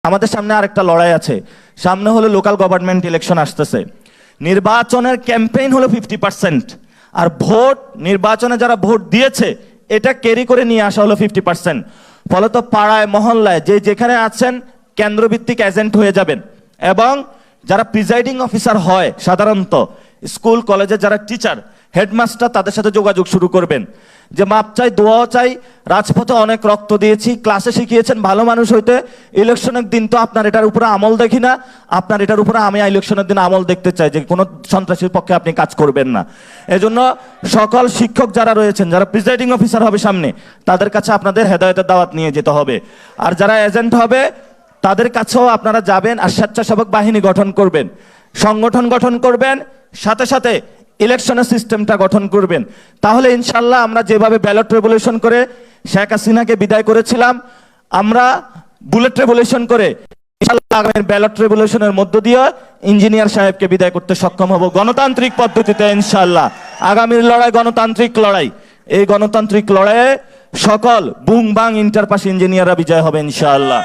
আমাদের সামনে আরেকটা লড়াই আছে। সামনে হলো লোকাল গভর্নমেন্ট ইলেকশন আসতেছে। নির্বাচনের ক্যাম্পেইন হলো 50%, আর ভোট, নির্বাচনে যারা ভোট দিয়েছে এটা ক্যারি করে নিয়ে আসা হলো 50%। ফলত পাড়ায় মহল্লায় যে যেখানে আছেন কেন্দ্রভিত্তিক এজেন্ট হয়ে যাবেন, এবং যারা প্রিজাইডিং অফিসার হয় সাধারণত স্কুল কলেজে যারা টিচার হেডমাস্টার, তাদের সাথে যোগাযোগ শুরু করবেন যে মাপ চাই, দোয়াও চাই, রাজপথে অনেক রক্ত দিয়েছি, ক্লাসে শিখিয়েছেন ভালো মানুষ হইতে, ইলেকশনের দিন তো আপনার এটার উপরে আমল দেখি না, আপনার এটার উপরে আমি ইলেকশনের দিন আমল দেখতে চাই, যে কোনো সন্ত্রাসীর পক্ষে আপনি কাজ করবেন না। এজন্য সকল শিক্ষক যারা রয়েছেন, যারা প্রিজাইডিং অফিসার হবে সামনে, তাদের কাছে আপনাদের হেদায়েতের দাওয়াত নিয়ে যেতে হবে। আর যারা এজেন্ট হবে তাদের কাছেও আপনারা যাবেন, আর স্বেচ্ছাসেবক বাহিনী গঠন করবেন, সংগঠন গঠন করবেন, সাথে সাথে ইলেকশনের সিস্টেমটা গঠন করবেন। তাহলে ইনশাল্লাহ আমরা যেভাবে ব্যালট রেভলিউশন করে শেখ হাসিনাকে বিদায় করেছিলাম, আমরা বুলেট রেভলিউশন করে ইনশাল্লাহ আগামী ব্যালট রেভলিউশনের মধ্য দিয়ে ইঞ্জিনিয়ার সাহেবকে বিদায় করতে সক্ষম হব গণতান্ত্রিক পদ্ধতিতে ইনশাল্লাহ। আগামীর লড়াই গণতান্ত্রিক লড়াই। এই গণতান্ত্রিক লড়াইয়ে সকল বুং বাং ইন্টার পাস ইঞ্জিনিয়াররা বিজয় হবে ইনশাআল্লাহ।